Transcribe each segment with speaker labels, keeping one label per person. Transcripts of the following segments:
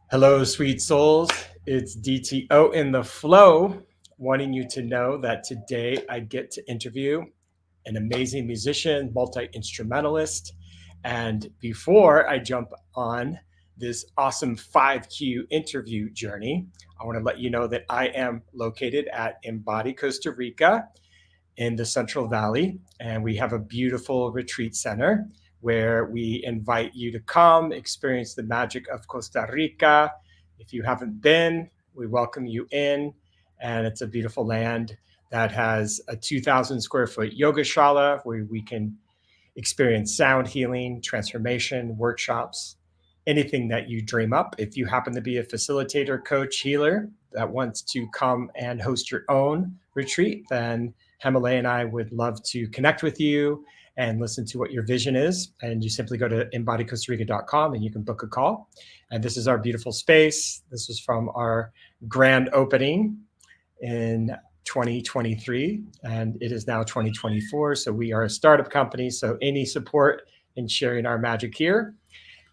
Speaker 1: Hello, sweet souls. It's DTO in the flow, wanting you to know that today I get to interview an amazing musician, multi instrumentalist. And before I jump on this awesome 5Q interview journey, I want to let you know that I am located at Embody, Costa Rica, in the Central Valley, and we have a beautiful retreat center where we invite you to come experience the magic of Costa Rica. If you haven't been, we welcome you in, and it's a beautiful land that has a 2,000 square foot yoga shala where we can experience sound healing, transformation, workshops, anything that you dream up. If you happen to be a facilitator, coach, healer that wants to come and host your own retreat, then Hemale and I would love to connect with you and listen to what your vision is. And you simply go to embodykostarica.com and you can book a call. And this is our beautiful space. This was from our grand opening in 2023, and it is now 2024. So we are a startup company. So any support in sharing our magic here.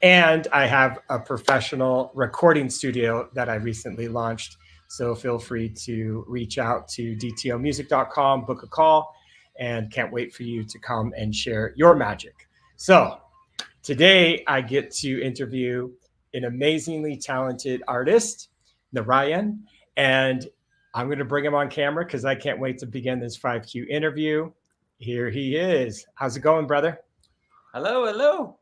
Speaker 1: And I have a professional recording studio that I recently launched. So feel free to reach out to dtomusic.com, book a call, and can't wait for you to come and share your magic. So today I get to interview an amazingly talented artist, Narayan, and I'm going to bring him on camera because I can't wait to begin this 5Q interview. Here he is. How's it going, brother?
Speaker 2: Hello, hello.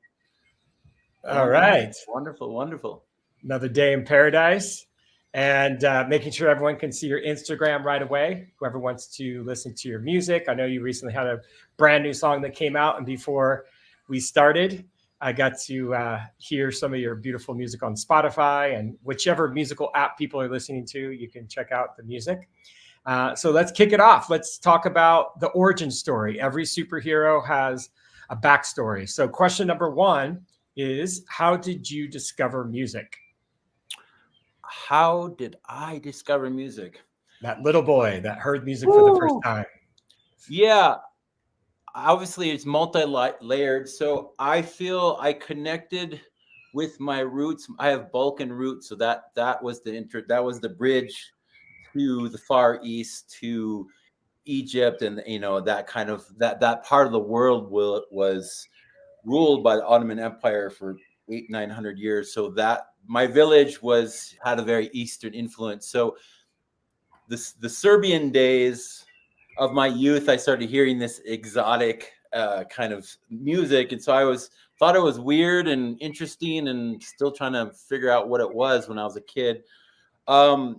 Speaker 1: All right.
Speaker 2: Wonderful, wonderful.
Speaker 1: Another day in paradise. And making sure everyone can see your Instagram right away. Whoever wants to listen to your music. I know you recently had a brand new song that came out. And before we started, I got to hear some of your beautiful music on Spotify and whichever musical app people are listening to, you can check out the music. So let's kick it off. Let's talk about the origin story. Every superhero has a backstory. So question number one is, how did you discover music?
Speaker 2: How did I discover music?
Speaker 1: That little boy that heard music for the first time.
Speaker 2: Yeah, obviously it's multi-layered. So I feel I connected with my roots. I have Balkan roots, so that was the bridge to the Far East, to Egypt, and that kind of that part of the world was ruled by the Ottoman Empire for 800-900 years. So that my village had a very Eastern influence. So the Serbian days of my youth, I started hearing this exotic kind of music, and so thought it was weird and interesting, and still trying to figure out what it was when I was a kid. And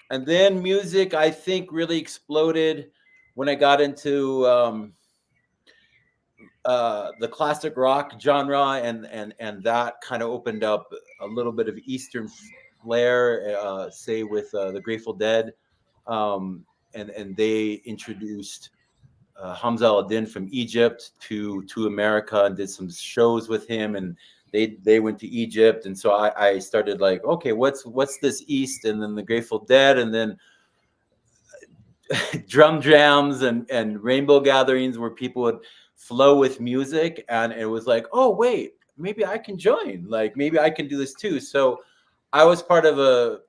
Speaker 2: then music, I think, really exploded when I got into the classic rock genre, and that kind of opened up a little bit of Eastern flair, say with the Grateful Dead, and they introduced Hamza al-Din from Egypt to America and did some shows with him, and they went to Egypt, and so I started like, okay, what's this East, and then the Grateful Dead, and then drum jams and rainbow gatherings where people would flow with music, and it was like, oh wait, maybe I can join, like maybe I can do this too. So I was part of a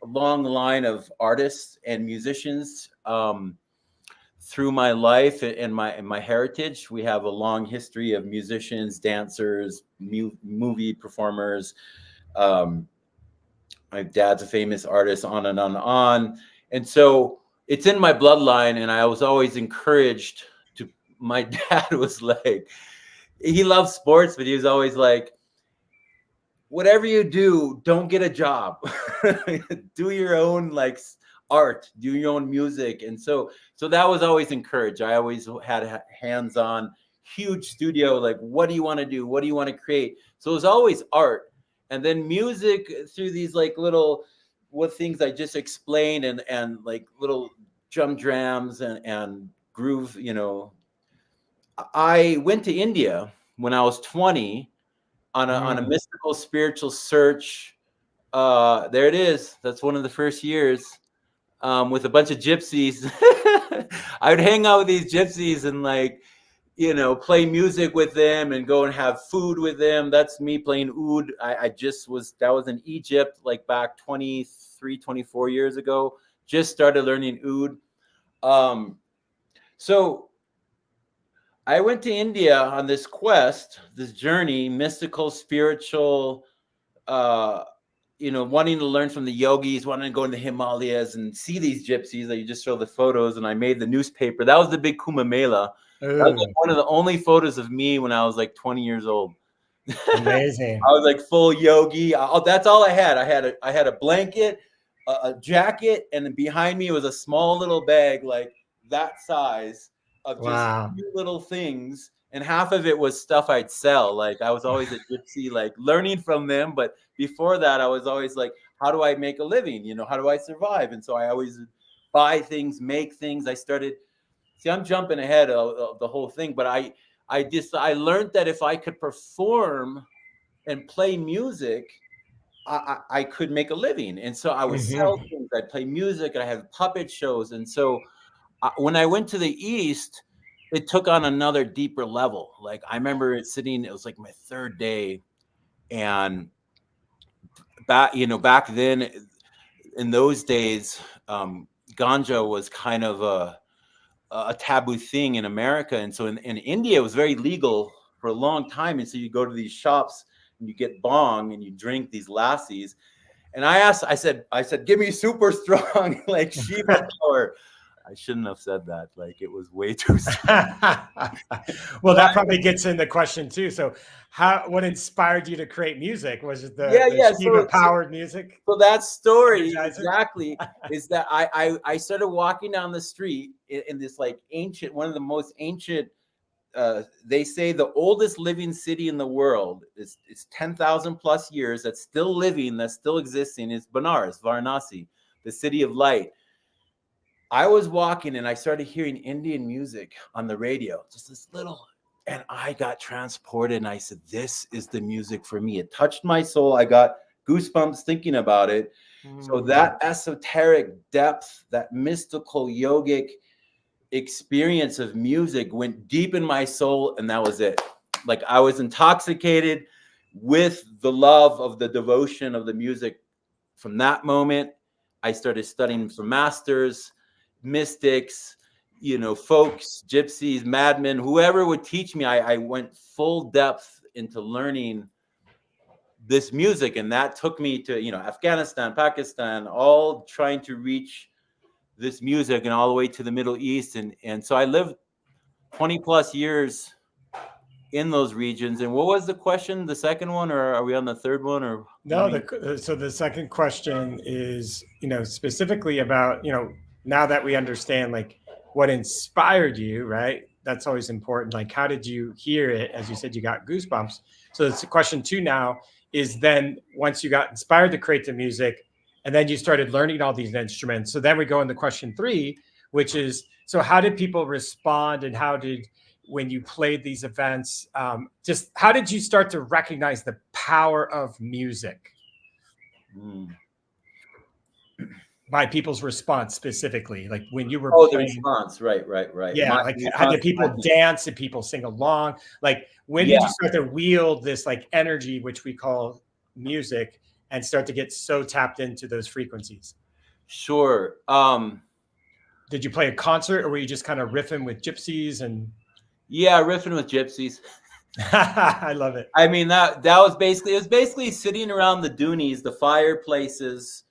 Speaker 2: long line of artists and musicians through my life and my heritage. We have a long history of musicians, dancers, movie performers. My dad's a famous artist, on and on and on. And so it's in my bloodline, and I was always encouraged to. My dad was like, he loves sports, but he was always like, whatever you do, don't get a job. Do your own like art, do your own music. And so that was always encouraged. I always had hands-on, huge studio, like, what do you want to do? What do you want to create? So it was always art. And then music through these like little what things I just explained, and like little drum jams and groove. I went to India when I was 20 on a mystical spiritual search. There it is. That's one of the first years, with a bunch of gypsies. I would hang out with these gypsies and like, play music with them and go and have food with them. That's me playing oud. That was in Egypt, like back 23, 24 years ago. Just started learning oud. So I went to India on this quest, this journey, mystical, spiritual, wanting to learn from the yogis, wanting to go in the Himalayas and see these gypsies that you just show the photos. And I made the newspaper. That was the big Kumbh Mela. That was like one of the only photos of me when I was like 20 years old.
Speaker 1: Amazing.
Speaker 2: I was like full yogi. That's all I had. I had a blanket, a jacket, and then behind me was a small little bag like that size of just few little things. And half of it was stuff I'd sell. Like I was always a gypsy, like learning from them. But before that, I was always like, how do I make a living? How do I survive? And so I always buy things, make things. I'm jumping ahead of the whole thing, but I learned that if I could perform and play music, I could make a living. And so I would sell things, I'd play music, and I have puppet shows. And so when I went to the East, it took on another deeper level. Like I remember it was like my third day, and back then in those days, ganja was kind of a taboo thing in America. And so in India, it was very legal for a long time. And so you go to these shops and you get bong and you drink these lassies. And I said, give me super strong, like Shiva power. I shouldn't have said that. Like it was way too strong.
Speaker 1: Well, that probably gets in the question too. So what inspired you to create music? Was it the Shiva powered music?
Speaker 2: So that story exactly is that I started walking down the street in this like one of the most ancient, they say the oldest living city in the world is 10,000 plus years that's still living, that's still existing, is Benares, Varanasi, the city of light. I was walking and I started hearing Indian music on the radio, just this little, and I got transported and I said, this is the music for me. It touched my soul. I got goosebumps thinking about it. So that esoteric depth, that mystical yogic experience of music went deep in my soul, and that was it. Like I was intoxicated with the love of the devotion of the music. From that moment, I started studying for masters, mystics, folks, gypsies, madmen, whoever would teach me. I went full depth into learning this music, and that took me to Afghanistan, Pakistan, all trying to reach this music, and all the way to the Middle East. And so I lived 20 plus years in those regions. And what was the question, the second one, or are we on the third one? Or
Speaker 1: no? So the second question is, specifically about, now that we understand like what inspired you, right? That's always important. Like, how did you hear it? As you said, you got goosebumps. So it's question 2 now is then once you got inspired to create the music, and then you started learning all these instruments. So then we go into question 3, which is, so how did people respond, and when you played these events, just how did you start to recognize the power of music? By people's response specifically, like when you were
Speaker 2: playing, the response, right.
Speaker 1: Yeah, how did people dance? Did people sing along? Like when did you start to wield this like energy, which we call music, and start to get so tapped into those frequencies?
Speaker 2: Sure.
Speaker 1: Did you play a concert, or were you just kind of riffing with gypsies? And
Speaker 2: riffing with gypsies.
Speaker 1: I love it.
Speaker 2: I mean, that was basically sitting around the doonies, the fireplaces.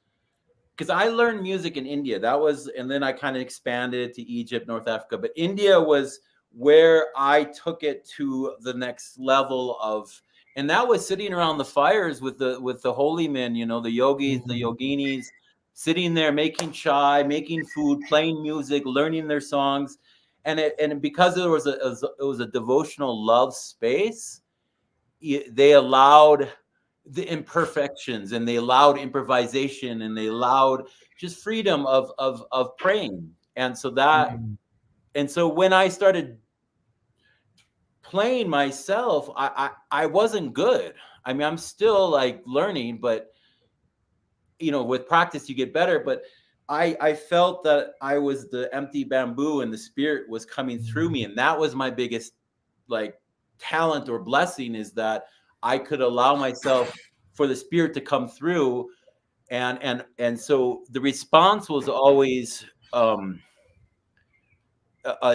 Speaker 2: Because I learned music in India. And then I kind of expanded to Egypt, North Africa. But India was where I took it to the next level and that was sitting around the fires with the holy men, the yogis, the yoginis, sitting there making chai, making food, playing music, learning their songs. And because it was a devotional love space, they allowed the imperfections, and they allowed improvisation, and they allowed just freedom of praying. And so when I started playing myself, I wasn't good. I mean, I'm still like learning, but with practice you get better. But I felt that I was the empty bamboo, and the spirit was coming through me, and that was my biggest like talent or blessing is that I could allow myself for the spirit to come through, and so the response was always a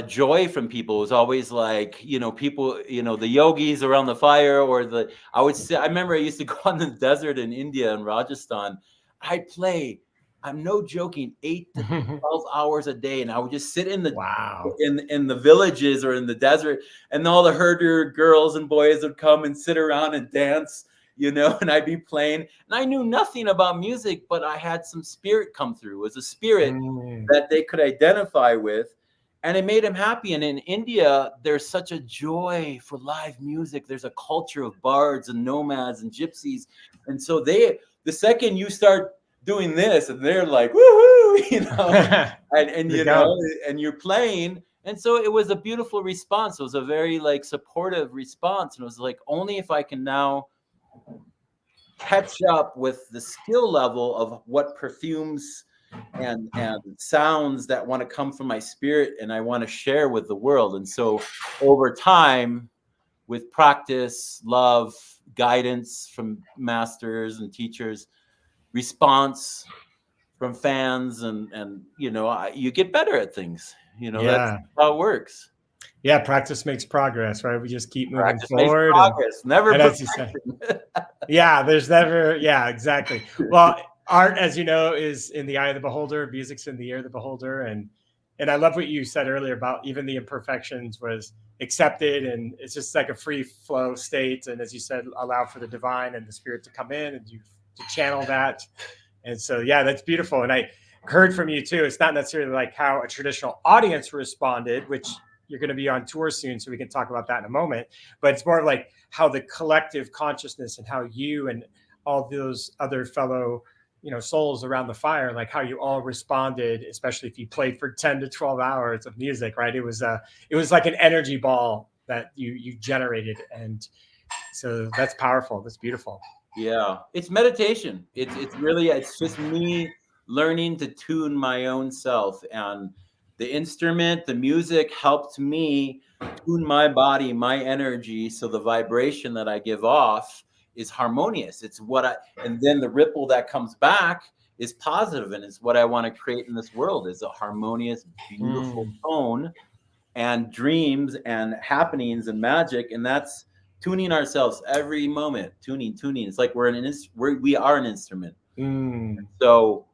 Speaker 2: joy from people. It was always like, people, the yogis around the fire, or I would say, I remember I used to go on the desert in India and Rajasthan. I'd play, I'm no joking, 8 to 12 hours a day, and I would just sit in the
Speaker 1: Wow.
Speaker 2: in the villages or in the desert, and all the herder girls and boys would come and sit around and dance, and I'd be playing, and I knew nothing about music, but I had some spirit come through. It was a spirit that they could identify with, and it made them happy. And in India, there's such a joy for live music. There's a culture of bards and nomads and gypsies, and so the second you start doing this, and they're like, woohoo, and and you're playing. And so it was a beautiful response. It was a very like supportive response. And it was like, only if I can now catch up with the skill level of what perfumes and sounds that want to come from my spirit, and I want to share with the world. And so over time, with practice, love, guidance from masters and teachers, response from fans, and you get better at things. That's how it works.
Speaker 1: Yeah, practice makes progress, right? We just keep moving
Speaker 2: Practice
Speaker 1: forward.
Speaker 2: Makes progress. Never
Speaker 1: and as you said, there's never, exactly. Well, art, as you know, is in the eye of the beholder. Music's in the ear of the beholder. And I love what you said earlier about even the imperfections was accepted, and it's just like a free flow state. And as you said, allow for the divine and the spirit to come in, and you to channel that. And so, that's beautiful. And I heard from you too. It's not necessarily like how a traditional audience responded, which you're going to be on tour soon, so we can talk about that in a moment. But it's more like how the collective consciousness and how you and all those other fellow, souls around the fire, like how you all responded, especially if you played for 10 to 12 hours of music, right? It was like an energy ball that you generated. And so that's powerful. That's beautiful.
Speaker 2: Yeah, it's meditation. It's just me learning to tune my own self, and the instrument, the music helped me tune my body, my energy, so the vibration that I give off is harmonious. It's and then the ripple that comes back is positive, and it's what I want to create in this world, is a harmonious, beautiful tone and dreams and happenings and magic. And that's tuning ourselves every moment, tuning. It's like we are an instrument. So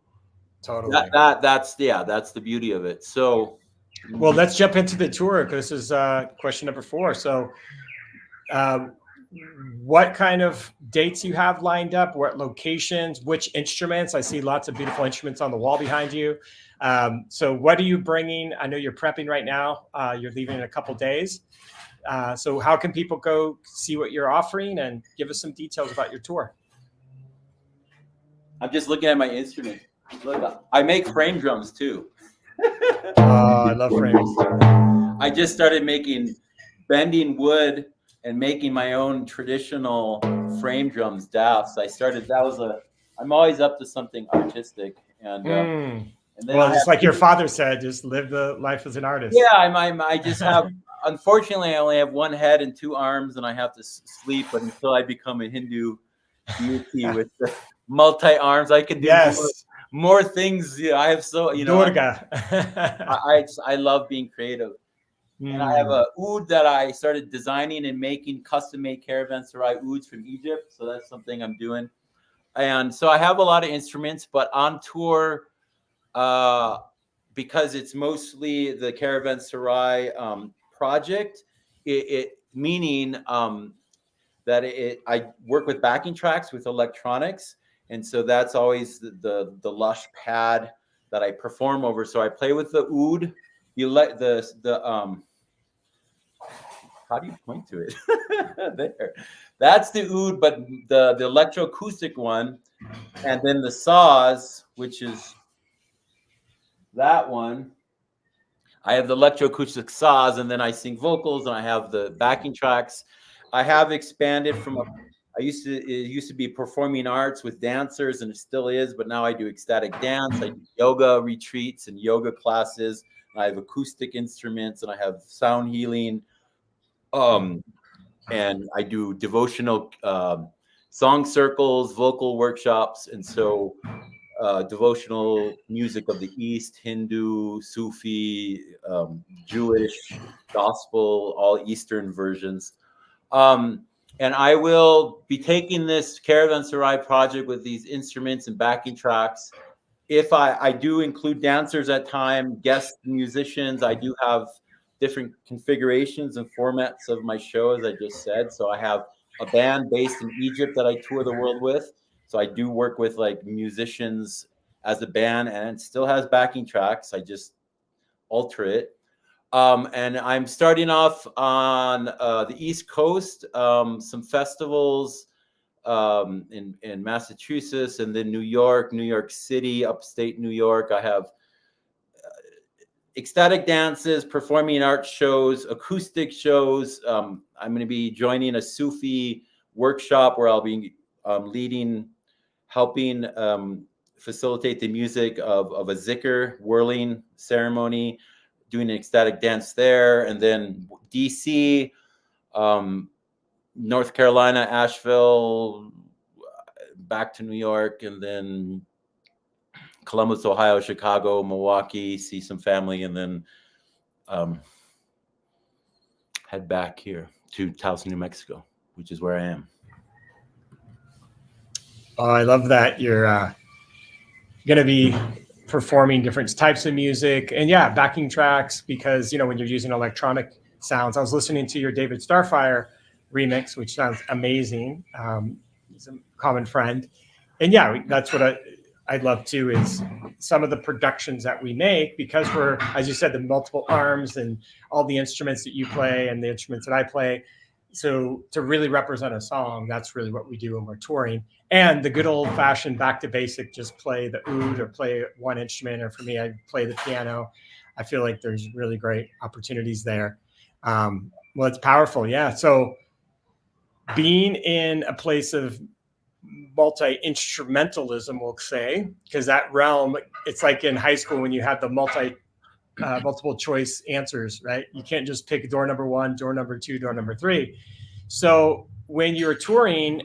Speaker 1: totally,
Speaker 2: that's the beauty of it. So,
Speaker 1: well, let's jump into the tour, because this is question number 4. So, what kind of dates you have lined up? What locations? Which instruments? I see lots of beautiful instruments on the wall behind you. So, what are you bringing? I know you're prepping right now. You're leaving in a couple days. So how can people go see what you're offering, and give us some details about your tour?
Speaker 2: I'm just looking at my instrument. Look, I make frame drums too.
Speaker 1: I love frames.
Speaker 2: I just started bending wood and making my own traditional frame drums, DAFs. I'm always up to something artistic. And then
Speaker 1: just like your father said, just live the life as an artist.
Speaker 2: Yeah, I just have, unfortunately, I only have one head and 2 arms, and I have to sleep until I become a Hindu deity with the multi-arms. I can do more things. I have
Speaker 1: Durga.
Speaker 2: I love being creative. And I have a oud that I started designing and making custom-made Karavan Sarai ouds from Egypt. So that's something I'm doing. And so I have a lot of instruments, but on tour, because it's mostly the Karavan Sarai project, meaning that I work with backing tracks with electronics, and so that's always the lush pad that I perform over. So I play with the oud, how do you point to it? There, that's the oud, but the electroacoustic one, and then the saws, which is that one. I have the electroacoustic saws, and then I sing vocals, and I have the backing tracks. I have expanded from it used to be performing arts with dancers, and it still is, but now I do ecstatic dance. I do yoga retreats and yoga classes. I have acoustic instruments, and I have sound healing Um, and I do devotional song circles, vocal workshops, and so devotional music of the East, Hindu, Sufi, Jewish, gospel, all Eastern versions. Um, and I will be taking this Caravan Sarai project with these instruments and backing tracks. If I do include dancers at time, guest musicians, I do have different configurations and formats of my show, as I just said. So I have a band based in Egypt that I tour the world with. So I do work with like musicians as a band, and it still has backing tracks. I just alter it. And I'm starting off on the East Coast, some festivals in Massachusetts, and then New York, New York City, upstate New York. I have ecstatic dances, performing arts shows, acoustic shows. I'm going to be joining a Sufi workshop where I'll be leading, helping facilitate the music of a zikr whirling ceremony, doing an ecstatic dance there, and then DC, North Carolina, Asheville, back to New York, and then Columbus, Ohio, Chicago, Milwaukee, see some family, and then head back here to Taos, New Mexico, which is where I am.
Speaker 1: Oh, I love that you're going to be performing different types of music and yeah, backing tracks because, you know, when you're using electronic sounds, I was listening to your David Starfire remix, which sounds amazing. He's a common friend. And yeah, that's what I'd love too is some of the productions that we make because we're, as you said, the multiple arms and all the instruments that you play and the instruments that I play. So to really represent a song, that's really what we do when we're touring. And the good old fashioned back to basic, just play the oud or play one instrument, or for me, I play the piano. I feel like there's really great opportunities there. Well, it's powerful. Yeah. So being in a place of multi-instrumentalism, we'll say, because that realm, it's like in high school when you had the multiple choice answers, right? You can't just pick door number one, door number two, door number three. So when you're touring,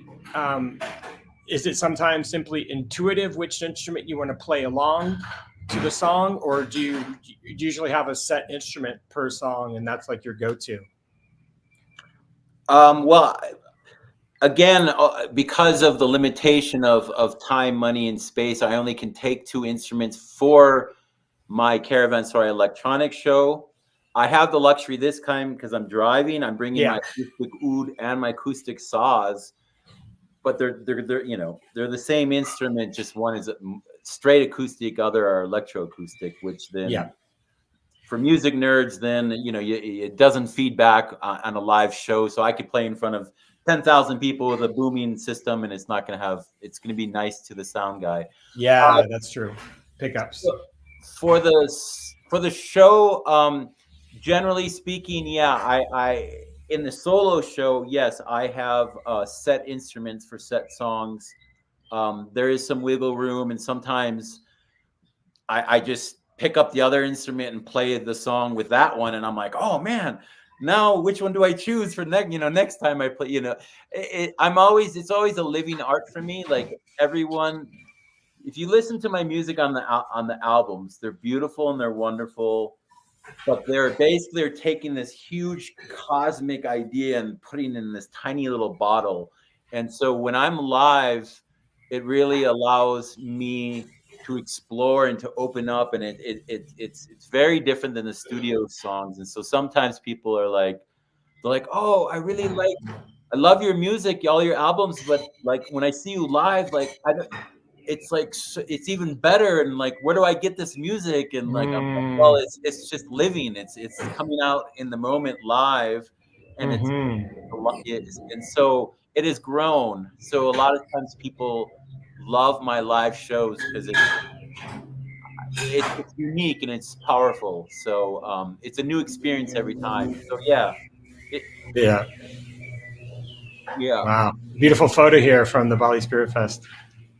Speaker 1: is it sometimes simply intuitive which instrument you want to play along to the song, or do you usually have a set instrument per song and that's like your go-to?
Speaker 2: Well, again, because of the limitation of time, money, and space, I only can take two instruments for my Caravan Sarai electronic show. I have the luxury this time because I'm driving. I'm bringing my acoustic oud and my acoustic saws, but they're they're the same instrument. Just one is straight acoustic, other are electroacoustic. Which then, for music nerds, then it doesn't feedback on a live show, so I could play in front of 10,000 people with a booming system, and it's not going to have. It's going to be nice to the sound guy.
Speaker 1: Yeah, that's true. Pickups.
Speaker 2: For the show, generally speaking, yeah, I in the solo show, yes, I have set instruments for set songs. There is some wiggle room, and sometimes I just pick up the other instrument and play the song with that one, and I'm like, oh man, now which one do I choose for next time I play? It's always a living art for me. Like everyone, if you listen to my music on the albums, they're beautiful and they're wonderful, but they're taking this huge cosmic idea and putting it in this tiny little bottle. And so when I'm live, it really allows me to explore and to open up, and it's very different than the studio songs. And so sometimes people are like, they're like, oh, I love your music, all your albums, but like when I see you live, like it's like it's even better, and like where do I get this music? And like I'm like, well, it's just living, it's coming out in the moment live, and and so it has grown. So a lot of times people love my live shows because it's unique and it's powerful. So it's a new experience every time. So yeah, it,
Speaker 1: Yeah.
Speaker 2: yeah,
Speaker 1: Wow. Beautiful photo here from the Bali Spirit Fest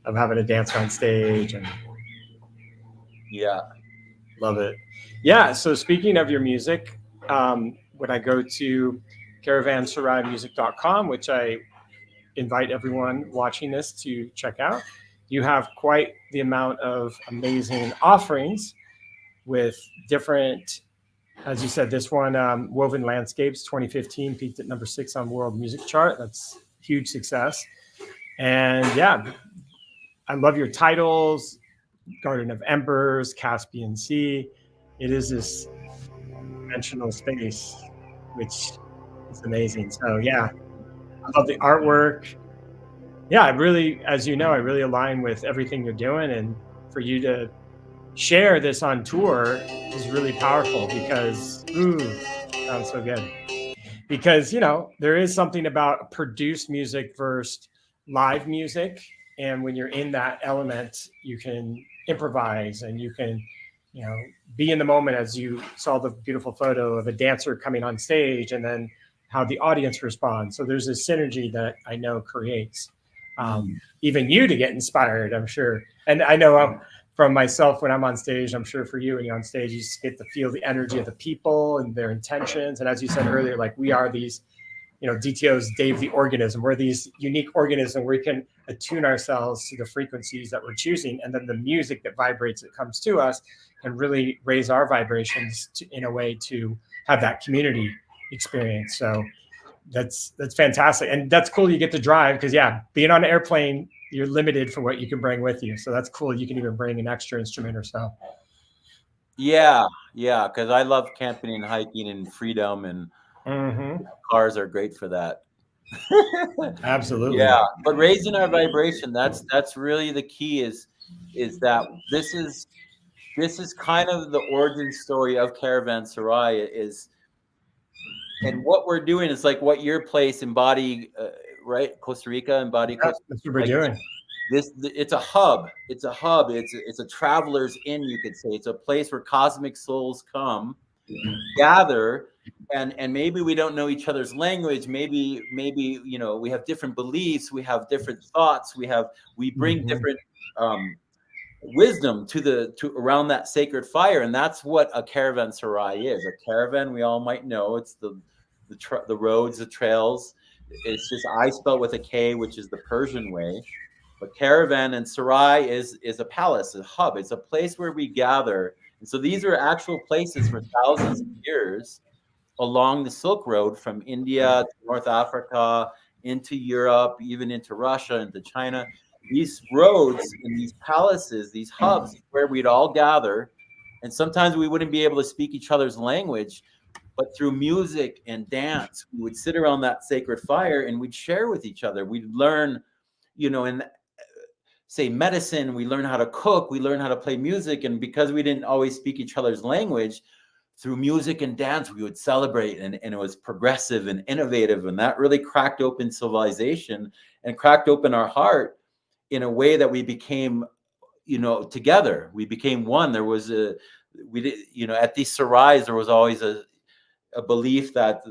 Speaker 1: of having a dancer on stage and
Speaker 2: yeah.
Speaker 1: love it. Yeah. So speaking of your music, when I go to caravanSaraimusic.com, which I invite everyone watching this to check out. You have quite the amount of amazing offerings with different, as you said, this one, Woven Landscapes 2015, peaked at #6 on World Music Chart. That's huge success. And yeah, I love your titles, Garden of Embers, Caspian Sea. It is this dimensional space, which is amazing. So yeah, I love the artwork. Yeah, I really, as you know, I really align with everything you're doing. And for you to share this on tour is really powerful because, ooh, sounds so good. Because, there is something about produced music versus live music. And when you're in that element, you can improvise and you can, you know, be in the moment, as you saw the beautiful photo of a dancer coming on stage and then how the audience responds. So there's this synergy that I know creates even you to get inspired, I'm sure. And I know from myself when I'm on stage, I'm sure for you when you're on stage, you just get to feel the energy of the people and their intentions. And as you said earlier, like we are these, DTO's Dave the organism. We're these unique organisms where we can attune ourselves to the frequencies that we're choosing. And then the music that vibrates, that comes to us, can really raise our vibrations in a way to have that community experience. So that's fantastic. And that's cool. You get to drive because, yeah, being on an airplane, you're limited for what you can bring with you. So that's cool. You can even bring an extra instrument or so.
Speaker 2: Yeah, because I love camping and hiking and freedom, and cars are great for that.
Speaker 1: Absolutely.
Speaker 2: Yeah, but raising our vibration, that's really the key, is that this is kind of the origin story of Karavan Sarai, is, and what we're doing is like what your place embody, right? Costa Rica embody.
Speaker 1: That's what we're doing.
Speaker 2: It's a hub. It's a traveler's inn, you could say. It's a place where cosmic souls come, gather, and maybe we don't know each other's language. Maybe we have different beliefs. We have different thoughts. We bring different wisdom to around that sacred fire, and that's what a caravan sarai is. A caravan, we all might know, it's the roads, the trails. It's just I spelled with a K, which is the Persian way. But caravan and sarai is a palace, a hub. It's a place where we gather. And so these are actual places for thousands of years along the Silk Road, from India to North Africa, into Europe, even into Russia, into China. These roads and these palaces, these hubs, where we'd all gather. And sometimes we wouldn't be able to speak each other's language, but through music and dance, we would sit around that sacred fire and we'd share with each other. We'd learn, in say medicine, we learn how to cook, we learn how to play music. And because we didn't always speak each other's language, through music and dance, we would celebrate, and it was progressive and innovative. And that really cracked open civilization and cracked open our heart in a way that we became, together. We became one. There was at these sarais, there was always a belief that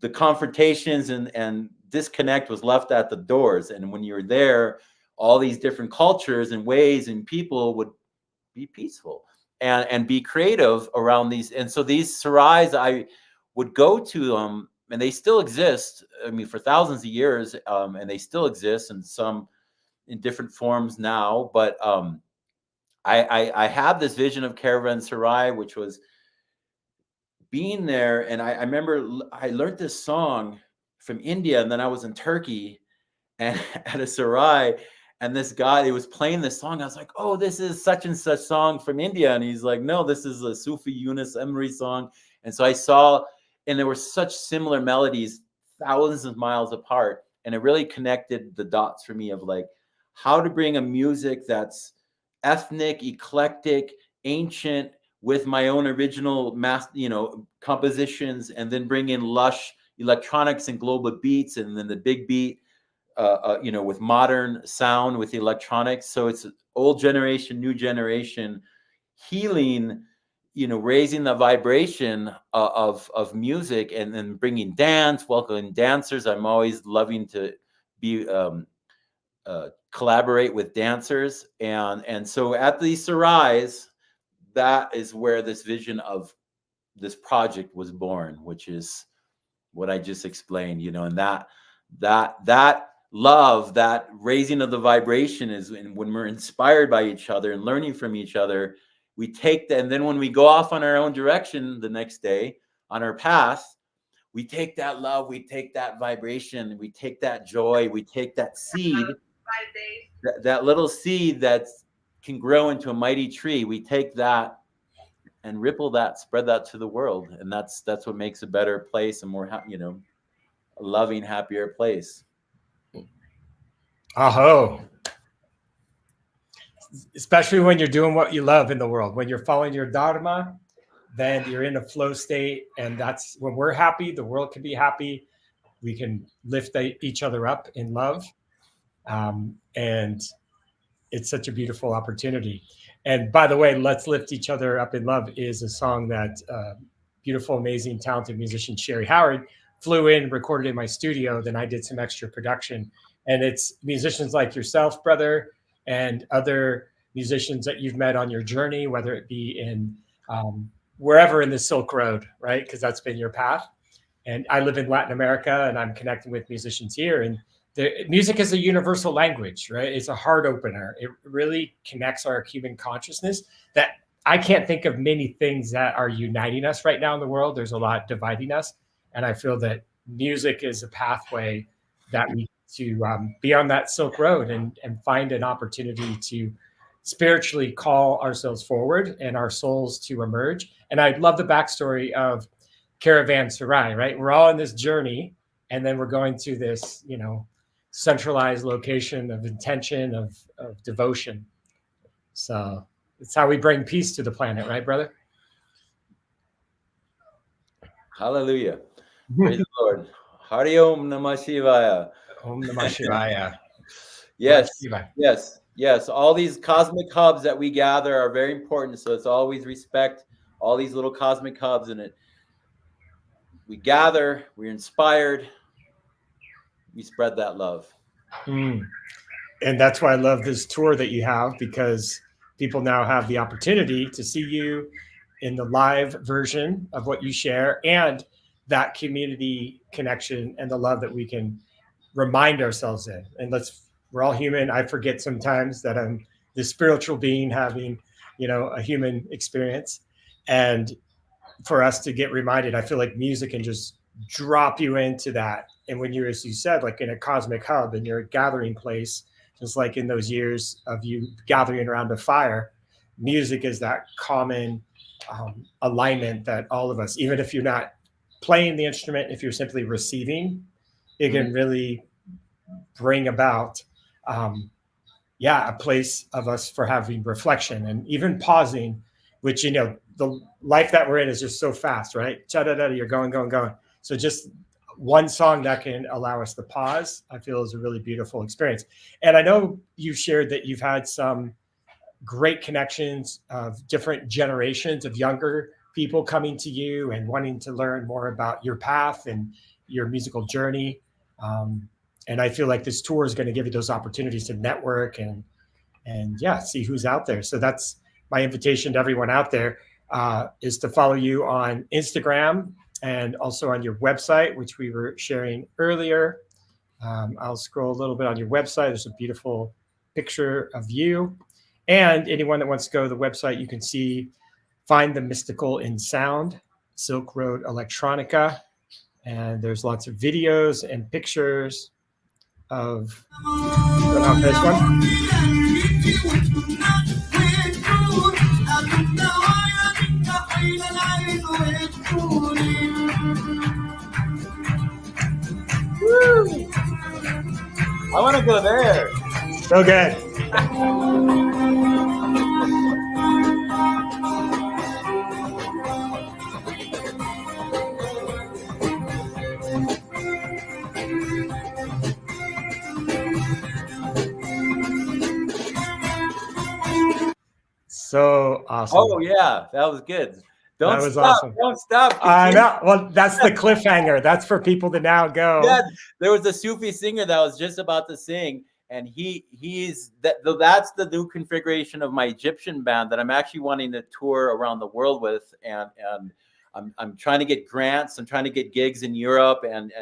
Speaker 2: the confrontations and disconnect was left at the doors. And when you're there, all these different cultures and ways and people would be peaceful and be creative around these. And so these sarais, I would go to them, and they still exist. I mean, for thousands of years, and they still exist, and some in different forms now. But I had this vision of Caravan Sarai, which was being there. And I remember I learned this song from India, and then I was in Turkey and at a sarai, and this guy, he was playing this song. I was like, oh, this is such and such song from India. And he's like, no, this is a Sufi Yunus Emri song. And so I saw, and there were such similar melodies, thousands of miles apart. And it really connected the dots for me of like how to bring a music that's ethnic, eclectic, ancient, with my own original compositions, and then bring in lush electronics and global beats, and then the big beat, with modern sound, with electronics. So it's old generation, new generation, healing, raising the vibration of music, and then bringing dance, welcoming dancers. I'm always loving to be collaborate with dancers, and so at these sarais, that is where this vision of this project was born, which is what I just explained, and that love, that raising of the vibration is when we're inspired by each other and learning from each other. We take that, and then when we go off on our own direction the next day on our path, we take that love, we take that vibration, we take that joy, we take that seed, that little seed that can grow into a mighty tree. We take that and ripple that, spread that to the world, and that's what makes a better place, a more a loving, happier place.
Speaker 1: Aho. Especially when you're doing what you love in the world, when you're following your dharma, then you're in a flow state, and that's when we're happy. The world can be happy. We can lift each other up in love, and it's such a beautiful opportunity. And by the way, "Let's Lift Each Other Up in Love" is a song that beautiful, amazing, talented musician Sherry Howard flew in, recorded in my studio. Then I did some extra production, and it's musicians like yourself, brother, and other musicians that you've met on your journey, whether it be in wherever in the Silk Road, right? Because that's been your path. And I live in Latin America, and I'm connecting with musicians here. And music is a universal language, right? It's a heart opener. It really connects our human consciousness. That I can't think of many things that are uniting us right now in the world. There's a lot dividing us. And I feel that music is a pathway that we to be on that Silk Road and find an opportunity to spiritually call ourselves forward and our souls to emerge. And I love the backstory of Caravan Sarai, right? We're all in this journey, and then we're going to this, centralized location of intention, of devotion. So it's how we bring peace to the planet, right, brother?
Speaker 2: Hallelujah. Praise the Lord. Hari Om Namah Shivaya.
Speaker 1: Om Namah Shivaya.
Speaker 2: Yes. All these cosmic hubs that we gather are very important. So it's always respect all these little cosmic hubs in it. We gather, we're inspired, we spread that love.
Speaker 1: And that's why I love this tour that you have, because people now have the opportunity to see you in the live version of what you share, and that community connection and the love that we can remind ourselves in. And we're all human. I forget sometimes that I'm this spiritual being having, a human experience. And for us to get reminded, I feel like music can just drop you into that. And when you're, as you said, like in a cosmic hub and you're a gathering place, just like in those years of you gathering around a fire, music is that common alignment that all of us, even if you're not playing the instrument, if you're simply receiving, it can really bring about a place of us for having reflection and even pausing, which the life that we're in is just so fast, right? You're going. So just one song that can allow us to pause, I feel, is a really beautiful experience. And I know you shared that you've had some great connections of different generations of younger people coming to you and wanting to learn more about your path and your musical journey. And I feel like this tour is going to give you those opportunities to network and see who's out there. So that's my invitation to everyone out there, is to follow you on Instagram and also on your website, which we were sharing earlier. I'll scroll a little bit on your website. There's a beautiful picture of you. And anyone that wants to go to the website, you can find the Mystical in Sound, Silk Road Electronica. And there's lots of videos and pictures of this one.
Speaker 2: Woo! I want to go there.
Speaker 1: So good. So awesome.
Speaker 2: Oh yeah, that was good. That was awesome. Don't stop.
Speaker 1: I know. Well, that's the cliffhanger. That's for people to now go.
Speaker 2: Yeah, there was a Sufi singer that was just about to sing, and that's the new configuration of my Egyptian band that I'm actually wanting to tour around the world with, and I'm trying to get grants. I'm trying to get gigs in Europe and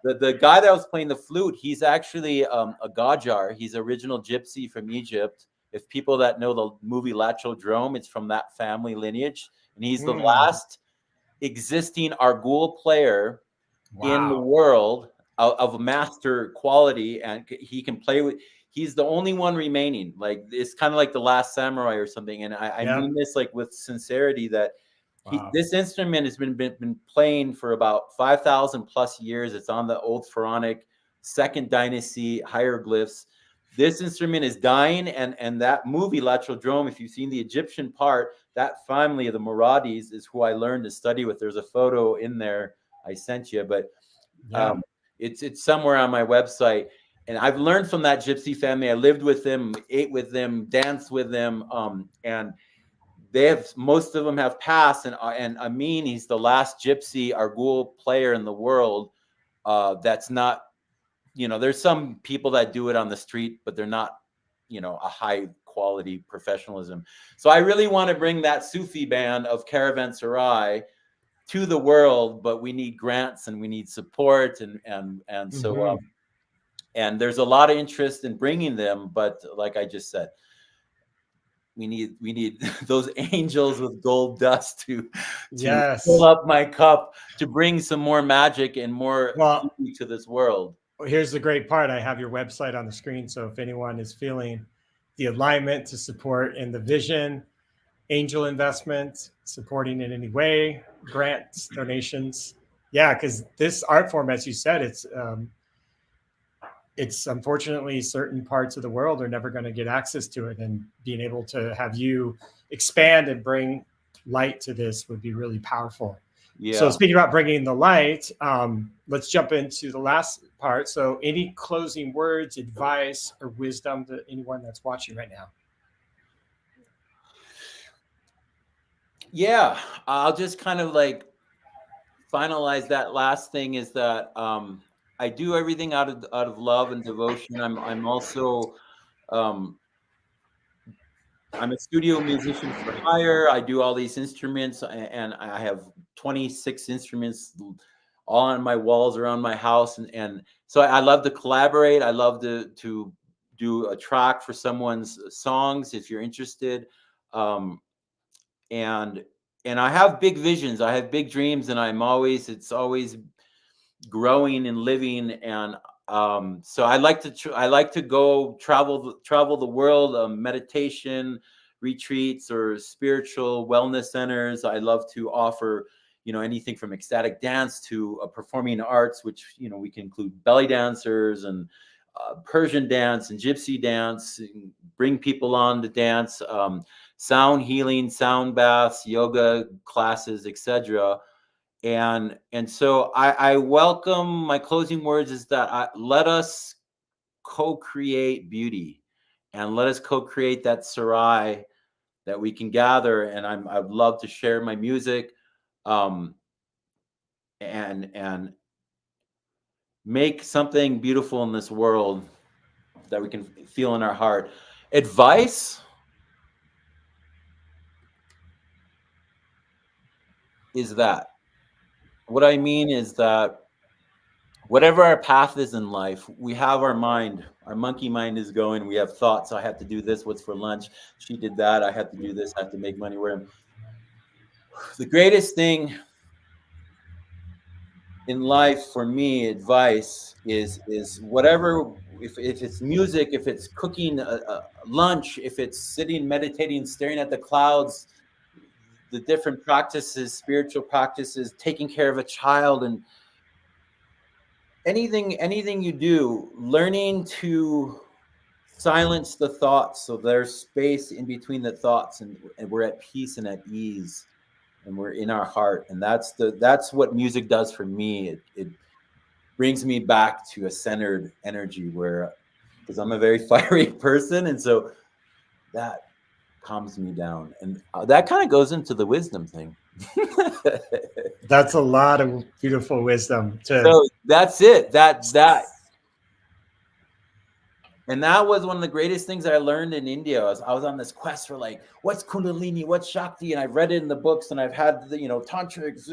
Speaker 2: the guy that was playing the flute, he's actually a Gajar. He's original gypsy from Egypt. If people that know the movie Lachodrome, it's from that family lineage, and he's the
Speaker 1: Mm,
Speaker 2: last existing Argul player in the
Speaker 1: wow.
Speaker 2: world of master quality, and he can play with. He's the only one remaining. Like it's kind of like the Last Samurai or something. And I mean
Speaker 1: Yep.
Speaker 2: this like with sincerity that
Speaker 1: Wow.
Speaker 2: this instrument has been playing for about 5,000 plus years. It's on the old Pharaonic Second Dynasty hieroglyphs. This instrument is dying, and that movie Lachodrome, if you've seen the Egyptian part, that family of the Muradis is who I learned to study with. There's a photo in there I sent you, but
Speaker 1: Yeah.
Speaker 2: it's somewhere on my website. And I've learned from that gypsy family. I lived with them, ate with them, danced with them, and most of them have passed. And Amin, he's the last gypsy Argul player in the world. That's not, there's some people that do it on the street, but they're not, a high quality professionalism. So I really want to bring that Sufi band of Karavan Sarai to the world, but we need grants and we need support, and so
Speaker 1: Hmm.
Speaker 2: and there's a lot of interest in bringing them, but like I just said, we need those angels with gold dust to fill
Speaker 1: Yes.
Speaker 2: up my cup to bring some more magic and more
Speaker 1: Well,
Speaker 2: beauty to this world.
Speaker 1: here's the great part. I have your website on the screen. So if anyone is feeling the alignment to support in the vision, angel investment, supporting in any way, grants, donations. Yeah, because this art form, as you said, it's unfortunately certain parts of the world are never going to get access to it, and being able to have you expand and bring light to this would be really powerful. So
Speaker 2: Yeah.
Speaker 1: speaking about bringing the light, let's jump into the last part. So any closing words, advice, or wisdom to anyone that's watching right now?
Speaker 2: Yeah, I'll just kind of like finalize that last thing is that I do everything out of love and devotion. I'm also um, I'm a studio musician for hire. I do all these instruments, and I have 26 instruments all on my walls around my house, and so I love to collaborate. I love to do a track for someone's songs if you're interested, um, and I have big visions. I have big dreams, and it's always growing and living. And so I like to go travel the world, meditation retreats or spiritual wellness centers. I love to offer anything from ecstatic dance to performing arts, which we can include belly dancers and Persian dance and gypsy dance, and bring people on to dance, sound healing, sound baths, yoga classes, etc. And so I welcome. My closing words is that let us co-create beauty, and let us co-create that Sarai that we can gather. And I'd love to share my music, um, and make something beautiful in this world that we can feel in our heart. Advice is that what I mean is that whatever our path is in life, we have our mind. Our monkey mind is going. We have thoughts. I have to do this. What's for lunch? She did that. I have to do this. I have to make money. Where the greatest thing in life for me, advice is whatever. If it's music, if it's cooking a lunch, if it's sitting, meditating, staring at the clouds, the different practices, spiritual practices, taking care of a child, and anything you do, learning to silence the thoughts so there's space in between the thoughts, and we're at peace and at ease, and we're in our heart. And that's what music does for me. It brings me back to a centered energy, where because I'm a very fiery person, and so that calms me down. And that kind of goes into the wisdom thing.
Speaker 1: That's a lot of beautiful wisdom to
Speaker 2: So that's it. That And that was one of the greatest things I learned in India. I was on this quest for like, what's Kundalini, what's Shakti, and I've read it in the books, and I've had the, tantrics.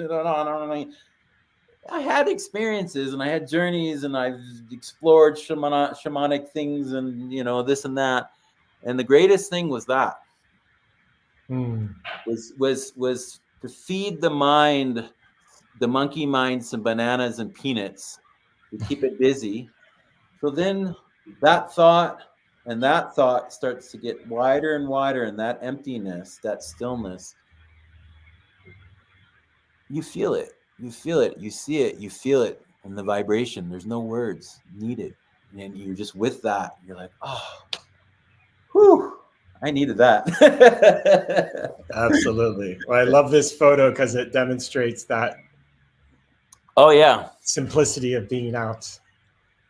Speaker 2: I had experiences, and I had journeys, and I've explored shamanic things, and this and that. And the greatest thing was that was to feed the mind, the monkey mind, some bananas and peanuts to keep it busy. So then that thought starts to get wider and wider, and that emptiness, that stillness, you feel it, you see it, you feel it, and the vibration. There's no words needed, and you're just with that. You're like, oh, whew, I needed that.
Speaker 1: Absolutely. Well, I love this photo because it demonstrates that.
Speaker 2: Oh yeah,
Speaker 1: simplicity of being out.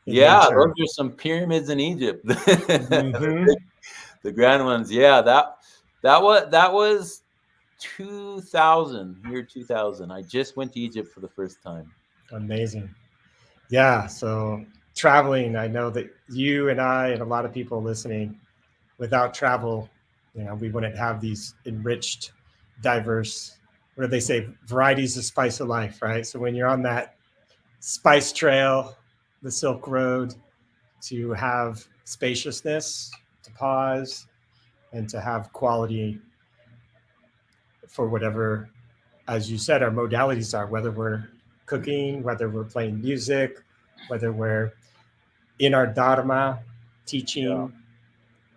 Speaker 2: Yeah,
Speaker 1: nature.
Speaker 2: Those are some pyramids in Egypt. The grand ones. Yeah, that was 2000, year 2000. I just went to Egypt for the first time.
Speaker 1: Amazing. Yeah. So traveling, I know that you and I and a lot of people listening, without travel, we wouldn't have these enriched, diverse, what do they say? Varieties of spice of life, right? So when you're on that spice trail, the Silk Road, to have spaciousness, to pause, and to have quality for whatever, as you said, our modalities are, whether we're cooking, whether we're playing music, whether we're in our dharma teaching,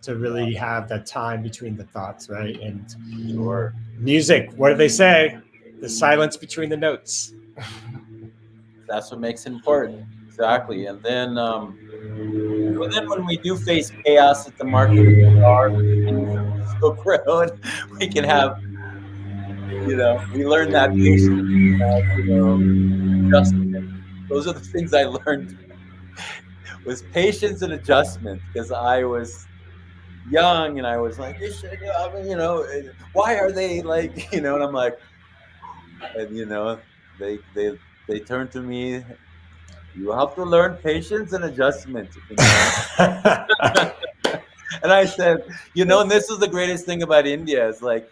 Speaker 1: to really have that time between the thoughts, right? And
Speaker 2: Sure.
Speaker 1: Music, what do they say? The silence between the notes.
Speaker 2: That's what makes it important. Exactly. And then when we do face chaos at the market of the Silk Road, we can have, we learn that patience, adjustment. Those are the things I learned, was patience and adjustment, because I was young and I was like, why are they like, and I'm like, and they turned to me, you have to learn patience and adjustment. And I said, and this is the greatest thing about India, is like,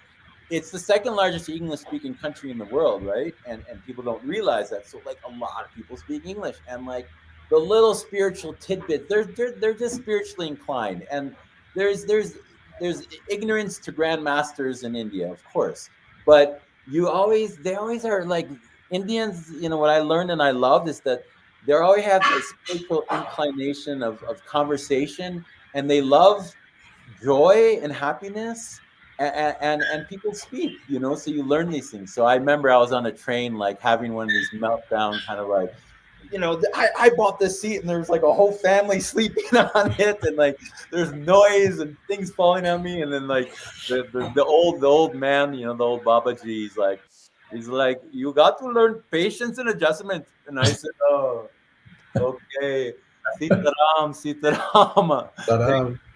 Speaker 2: it's the second largest English speaking country in the world, right? And people don't realize that. So like, a lot of people speak English, and like the little spiritual tidbits, they're just spiritually inclined. And there's ignorance to grandmasters in India, of course, but they always are like Indians. What I learned and I loved is that they always have a spiritual inclination of conversation, and they love joy and happiness, and people speak, so you learn these things. So I remember I was on a train, like having one of these meltdown kind of like, I bought this seat and there's like a whole family sleeping on it, and like there's noise and things falling on me, and then like the old man, the old Babaji, he's like, you got to learn patience and adjustment. And I said, oh, okay, Sitaram.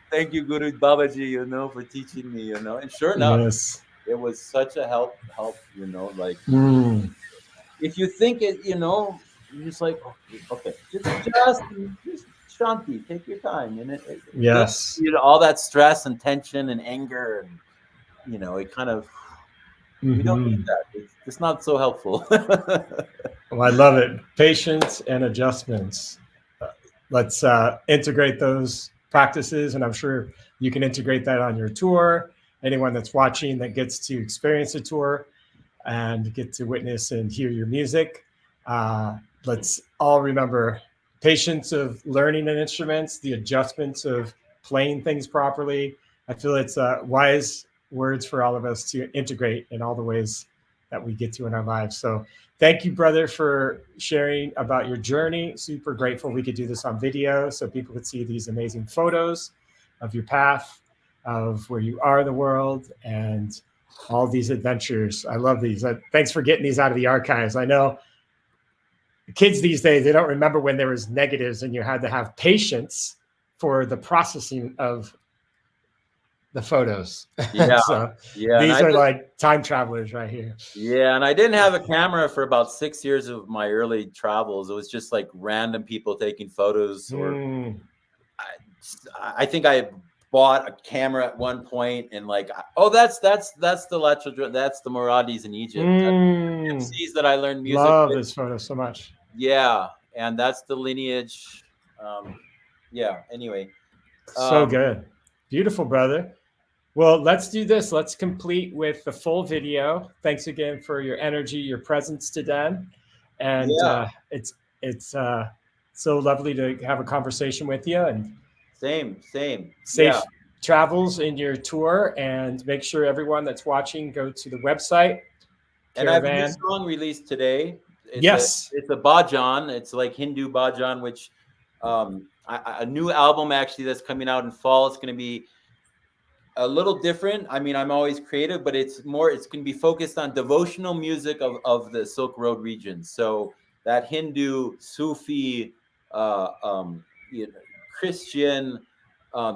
Speaker 2: Thank you, Guru Babaji, for teaching me, and sure enough,
Speaker 1: Yes.
Speaker 2: it was such a help, like, if you think it, you're just like, okay, just shanti, take your time. And
Speaker 1: Yes.
Speaker 2: all that stress and tension and anger, and, it kind of, we don't need that. It's not so helpful.
Speaker 1: Well, I love it. Patience and adjustments. Let's integrate those practices, and I'm sure you can integrate that on your tour. Anyone that's watching that gets to experience a tour and get to witness and hear your music, let's all remember patience of learning an instrument, the adjustments of playing things properly. I feel it's wise words for all of us to integrate in all the ways that we get to in our lives. So thank you, brother, for sharing about your journey. Super grateful we could do this on video so people could see these amazing photos of your path, of where you are in the world, and all these adventures. I love these. Thanks for getting these out of the archives. I know kids these days, they don't remember when there was negatives and you had to have patience for the processing of the photos.
Speaker 2: Yeah.
Speaker 1: So
Speaker 2: yeah.
Speaker 1: These are like time travelers right here.
Speaker 2: Yeah. And I didn't have a camera for about 6 years of my early travels. It was just like random people taking photos, or I think I bought a camera at one point and like, oh, that's the Lacho, that's the Muradis in Egypt.
Speaker 1: Mm,
Speaker 2: MCs that I learned music
Speaker 1: love
Speaker 2: with.
Speaker 1: this photo so much.
Speaker 2: Yeah, and that's the lineage. Yeah. Anyway,
Speaker 1: So good. Beautiful, brother. Well, let's do this. Let's complete with the full video. Thanks again for your energy, your presence today. And
Speaker 2: yeah,
Speaker 1: it's so lovely to have a conversation with you, and
Speaker 2: same. Yeah,
Speaker 1: safe travels in your tour, and make sure everyone that's watching go to the website
Speaker 2: and I have a new
Speaker 1: Karavan.
Speaker 2: song released today.
Speaker 1: Yes.
Speaker 2: It's a bhajan. It's like Hindu bhajan, which a new album actually that's coming out in fall. It's going to be a little different. I mean, I'm always creative, but it's going to be focused on devotional music of the Silk Road region. So that Hindu, Sufi, uh, um, you know, Christian,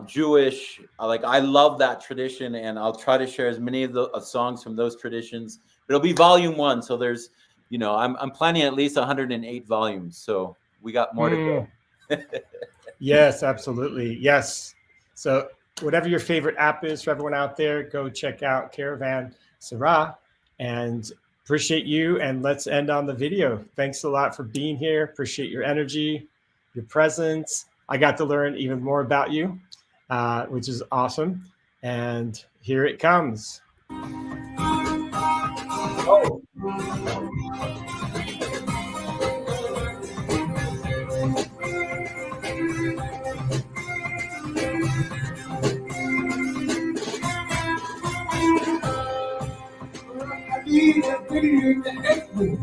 Speaker 2: Jewish, like I love that tradition, and I'll try to share as many of the songs from those traditions. But it'll be volume 1, so there's, I'm planning at least 108 volumes, so we got more to go.
Speaker 1: Yes, absolutely. Yes. So whatever your favorite app is for everyone out there, go check out Karavan Sarai, and appreciate you. And let's end on the video. Thanks a lot for being here. Appreciate your energy, your presence. I got to learn even more about you, which is awesome. And here it comes.
Speaker 2: Oh.
Speaker 3: I need a video to help me.